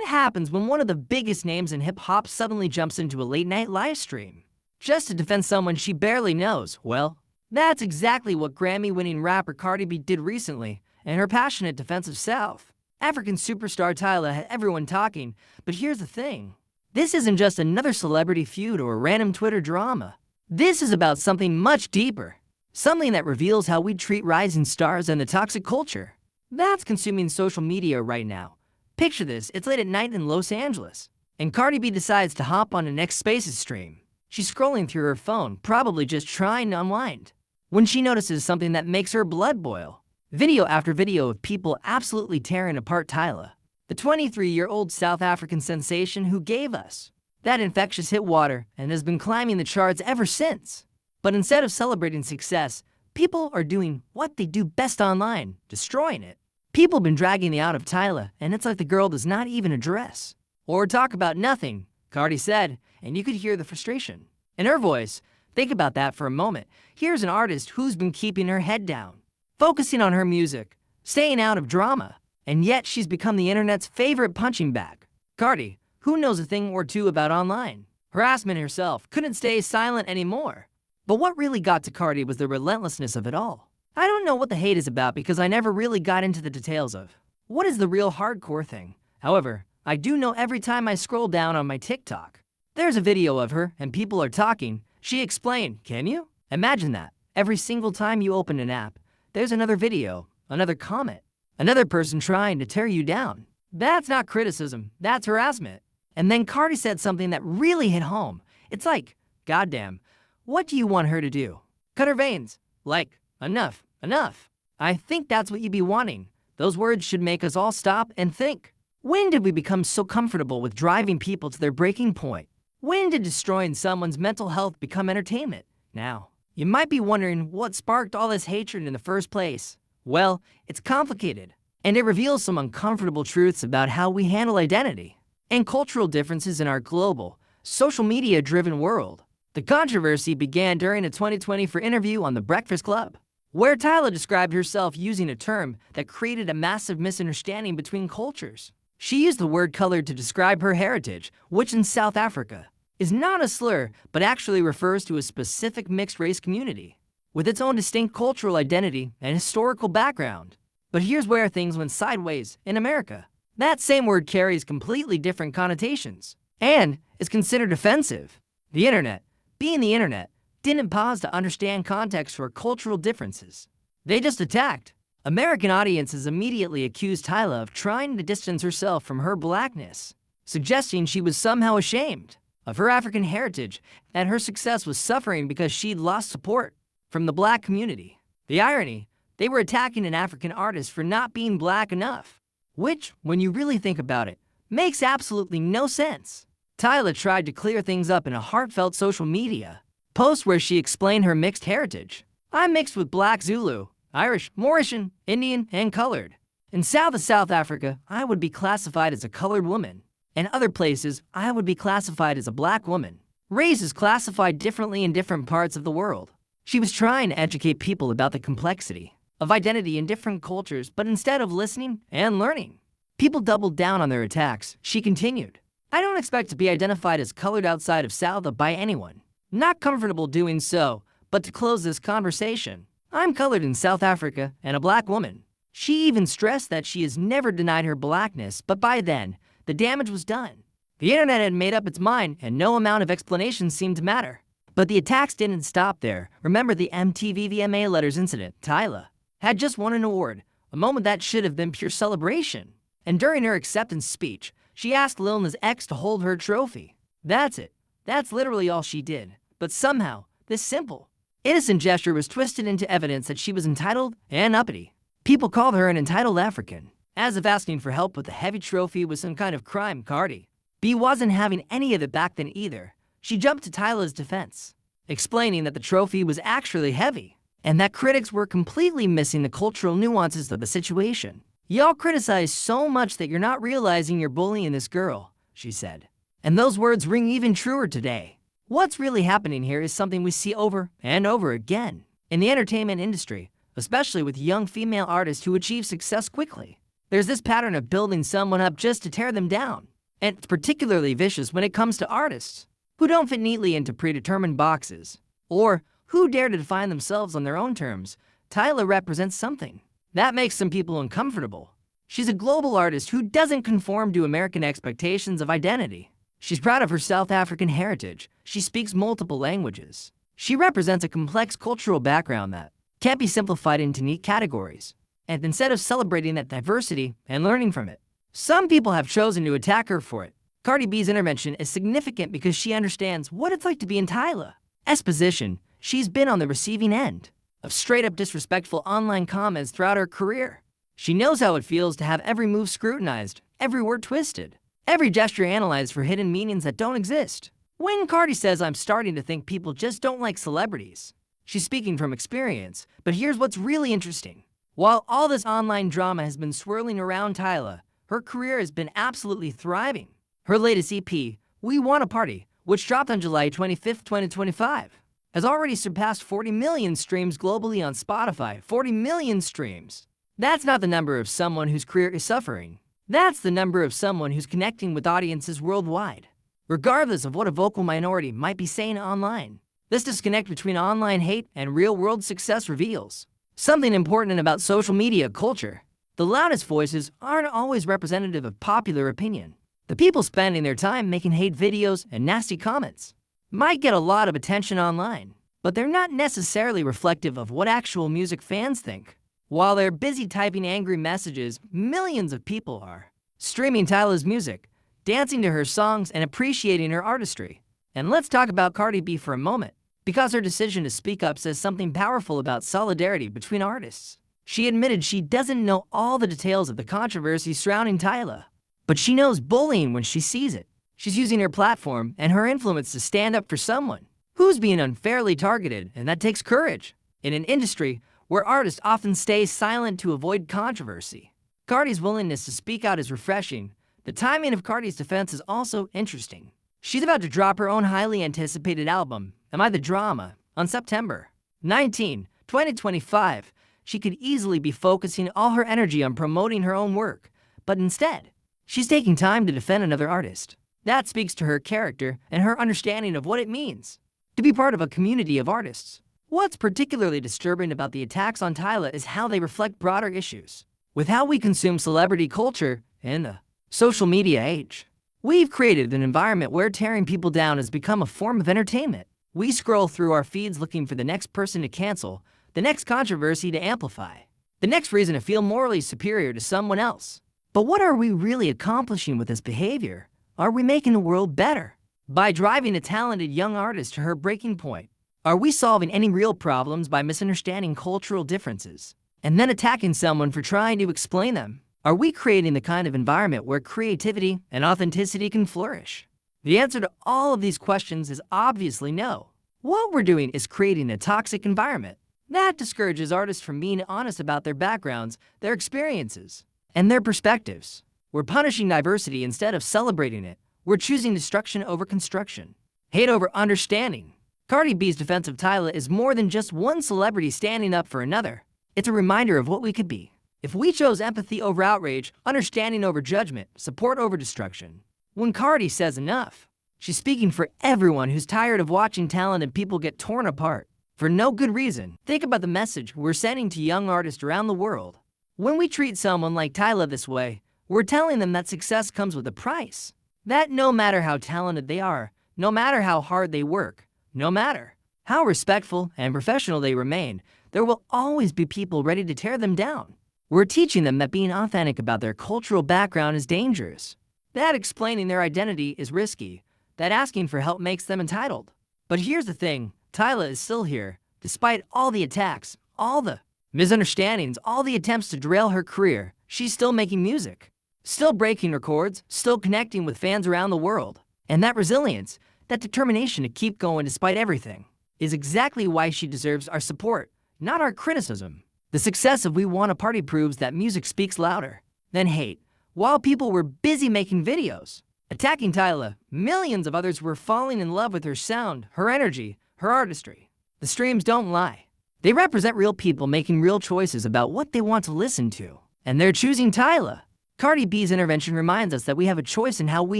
happens when one of the biggest names in hip-hop suddenly jumps into a late-night live stream just to defend someone she barely knows? Well, that's exactly what Grammy-winning rapper Cardi B did recently in her passionate defense of South African superstar Tyla had everyone talking. But here's the thing. This isn't just another celebrity feud or a random Twitter drama. This is about something much deeper. Something that reveals how we treat rising stars and the toxic culture that's consuming social media right now. Picture this, it's late at night in Los Angeles, and Cardi B decides to hop on the next Spaces stream. She's scrolling through her phone, probably just trying to unwind, when she notices something that makes her blood boil. Video after video of people absolutely tearing apart Tyla, the 23-year-old South African sensation who gave us that infectious hit Water and has been climbing the charts ever since. But instead of celebrating success, people are doing what they do best online, destroying it. People have been dragging the out of Tyla, and it's like the girl does not even address or talk about nothing, Cardi said, and you could hear the frustration in her voice. Think about that for a moment. Here's an artist who's been keeping her head down, focusing on her music, staying out of drama, and yet she's become the internet's favorite punching bag. Cardi, who knows a thing or two about online harassment herself, couldn't stay silent anymore. But what really got to Cardi was the relentlessness of it all. I don't know what the hate is about because I never really got into the details of what is the real hardcore thing. However, I do know every time I scroll down on my TikTok, there's a video of her and people are talking. She explained, can you? Imagine that. Every single time you open an app, there's another video, another comment, another person trying to tear you down. That's not criticism, that's harassment. And then Cardi said something that really hit home. It's like, goddamn, what do you want her to do? Cut her veins? Like, enough, enough. I think that's what you'd be wanting. Those words should make us all stop and think. When did we become so comfortable with driving people to their breaking point? When did destroying someone's mental health become entertainment? Now, you might be wondering what sparked all this hatred in the first place. Well, it's complicated, and it reveals some uncomfortable truths about how we handle identity and cultural differences in our global, social media-driven world. The controversy began during a 2024 interview on The Breakfast Club, where Tyla described herself using a term that created a massive misunderstanding between cultures. She used the word colored to describe her heritage, which in South Africa is not a slur, but actually refers to a specific mixed-race community with its own distinct cultural identity and historical background. But here's where things went sideways in America. That same word carries completely different connotations and is considered offensive. The internet, being the internet, didn't pause to understand context or cultural differences. They just attacked. American audiences immediately accused Tyla of trying to distance herself from her blackness, suggesting she was somehow ashamed of her African heritage and her success was suffering because she'd lost support from the black community. The irony, they were attacking an African artist for not being black enough, which, when you really think about it, makes absolutely no sense. Tyla tried to clear things up in a heartfelt social media post where she explained her mixed heritage. I'm mixed with Black, Zulu, Irish, Mauritian, Indian, and colored. In South Africa, I would be classified as a colored woman. In other places, I would be classified as a black woman. Race is classified differently in different parts of the world. She was trying to educate people about the complexity of identity in different cultures, but instead of listening and learning, people doubled down on their attacks. She continued, I don't expect to be identified as colored outside of South by anyone. Not comfortable doing so, but to close this conversation, I'm colored in South Africa and a black woman. She even stressed that she has never denied her blackness, but by then, the damage was done. The internet had made up its mind and no amount of explanation seemed to matter. But the attacks didn't stop there. Remember the MTV VMA Letters incident? Tyla had just won an award, a moment that should have been pure celebration. And during her acceptance speech, she asked Lil Nas X to hold her trophy. That's it. That's literally all she did. But somehow, this simple, innocent gesture was twisted into evidence that she was entitled and uppity. People called her an entitled African, as if asking for help with the heavy trophy was some kind of crime. Cardi B wasn't having any of it back then either. She jumped to Tyla's defense, explaining that the trophy was actually heavy, and that critics were completely missing the cultural nuances of the situation. Y'all criticize so much that you're not realizing you're bullying this girl, she said. And those words ring even truer today. What's really happening here is something we see over and over again in the entertainment industry, especially with young female artists who achieve success quickly. There's this pattern of building someone up just to tear them down. And it's particularly vicious when it comes to artists who don't fit neatly into predetermined boxes, or who dare to define themselves on their own terms. Tyla represents something that makes some people uncomfortable. She's a global artist who doesn't conform to American expectations of identity. She's proud of her South African heritage. She speaks multiple languages. She represents a complex cultural background that can't be simplified into neat categories. And instead of celebrating that diversity and learning from it, some people have chosen to attack her for it. Cardi B's intervention is significant because she understands what it's like to be in Tyla's position. She's been on the receiving end of straight-up disrespectful online comments throughout her career. She knows how it feels to have every move scrutinized, every word twisted, every gesture analyzed for hidden meanings that don't exist. When Cardi says, "I'm starting to think people just don't like celebrities," she's speaking from experience. But here's what's really interesting. While all this online drama has been swirling around Tyla, her career has been absolutely thriving. Her latest EP, We Wanna Party, which dropped on July 25, 2025, has already surpassed 40 million streams globally on Spotify. 40 million streams. That's not the number of someone whose career is suffering. That's the number of someone who's connecting with audiences worldwide, regardless of what a vocal minority might be saying online. This disconnect between online hate and real-world success reveals something important about social media culture. The loudest voices aren't always representative of popular opinion. The people spending their time making hate videos and nasty comments might get a lot of attention online, but they're not necessarily reflective of what actual music fans think. While they're busy typing angry messages, millions of people are streaming Tyla's music, dancing to her songs, and appreciating her artistry. And let's talk about Cardi B for a moment, because her decision to speak up says something powerful about solidarity between artists. She admitted she doesn't know all the details of the controversy surrounding Tyla, but she knows bullying when she sees it. She's using her platform and her influence to stand up for someone who's being unfairly targeted, and that takes courage. In an industry where artists often stay silent to avoid controversy, Cardi's willingness to speak out is refreshing. The timing of Cardi's defense is also interesting. She's about to drop her own highly anticipated album, Am I the Drama, on September 19, 2025. She could easily be focusing all her energy on promoting her own work, but instead, she's taking time to defend another artist. That speaks to her character and her understanding of what it means to be part of a community of artists. What's particularly disturbing about the attacks on Tyla is how they reflect broader issues with how we consume celebrity culture in the social media age. We've created an environment where tearing people down has become a form of entertainment. We scroll through our feeds looking for the next person to cancel, the next controversy to amplify, the next reason to feel morally superior to someone else. But what are we really accomplishing with this behavior? Are we making the world better by driving a talented young artist to her breaking point? Are we solving any real problems by misunderstanding cultural differences and then attacking someone for trying to explain them? Are we creating the kind of environment where creativity and authenticity can flourish? The answer to all of these questions is obviously no. What we're doing is creating a toxic environment that discourages artists from being honest about their backgrounds, their experiences, and their perspectives. We're punishing diversity instead of celebrating it. We're choosing destruction over construction, hate over understanding. Cardi B's defense of Tyla is more than just one celebrity standing up for another. It's a reminder of what we could be if we chose empathy over outrage, understanding over judgment, support over destruction. When Cardi says enough, she's speaking for everyone who's tired of watching talented people get torn apart for no good reason. Think about the message we're sending to young artists around the world. When we treat someone like Tyla this way, we're telling them that success comes with a price. That no matter how talented they are, no matter how hard they work, no matter how respectful and professional they remain, there will always be people ready to tear them down. We're teaching them that being authentic about their cultural background is dangerous, that explaining their identity is risky, that asking for help makes them entitled. But here's the thing, Tyla is still here, despite all the attacks, all the misunderstandings, all the attempts to derail her career. She's still making music, still breaking records, still connecting with fans around the world. And that resilience, that determination to keep going despite everything, is exactly why she deserves our support, not our criticism. The success of We Wanna Party proves that music speaks louder than hate. While people were busy making videos, attacking Tyla, millions of others were falling in love with her sound, her energy, her artistry. The streams don't lie. They represent real people making real choices about what they want to listen to. And they're choosing Tyla. Cardi B's intervention reminds us that we have a choice in how we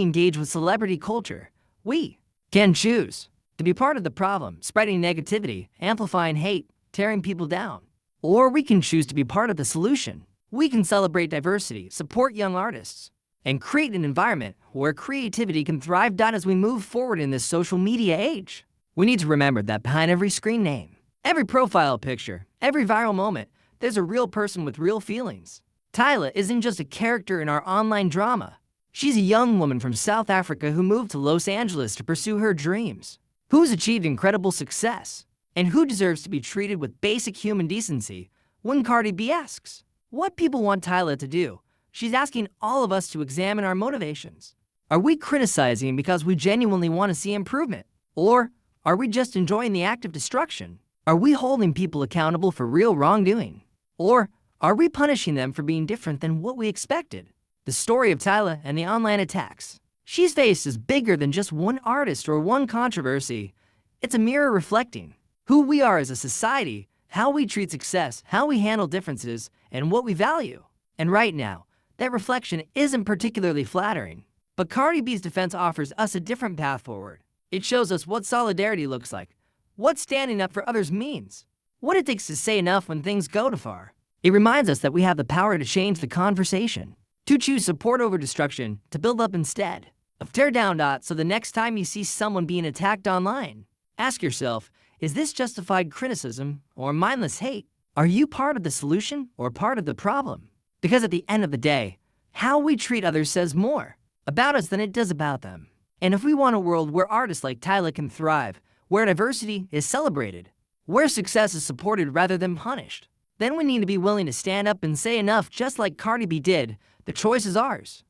engage with celebrity culture. We can choose to be part of the problem, spreading negativity, amplifying hate, tearing people down. Or we can choose to be part of the solution. We can celebrate diversity, support young artists, and create an environment where creativity can thrive. As we move forward in this social media age, we need to remember that behind every screen name, every profile picture, every viral moment, there's a real person with real feelings. Tyla isn't just a character in our online drama. She's a young woman from South Africa who moved to Los Angeles to pursue her dreams, who's achieved incredible success, and who deserves to be treated with basic human decency. When Cardi B asks what people want Tyla to do, she's asking all of us to examine our motivations. Are we criticizing because we genuinely want to see improvement? Or are we just enjoying the act of destruction? Are we holding people accountable for real wrongdoing? Or are we punishing them for being different than what we expected? The story of Tyla and the online attacks she's faced is bigger than just one artist or one controversy. It's a mirror reflecting who we are as a society, how we treat success, how we handle differences, and what we value. And right now, that reflection isn't particularly flattering. But Cardi B's defense offers us a different path forward. It shows us what solidarity looks like, what standing up for others means, what it takes to say enough when things go too far. It reminds us that we have the power to change the conversation, to choose support over destruction, to build up instead of tear down. So the next time you see someone being attacked online, ask yourself, is this justified criticism or mindless hate? Are you part of the solution or part of the problem? Because at the end of the day, how we treat others says more about us than it does about them. And if we want a world where artists like Tyla can thrive, where diversity is celebrated, where success is supported rather than punished, then we need to be willing to stand up and say enough. Just like Cardi B did. The choice is ours.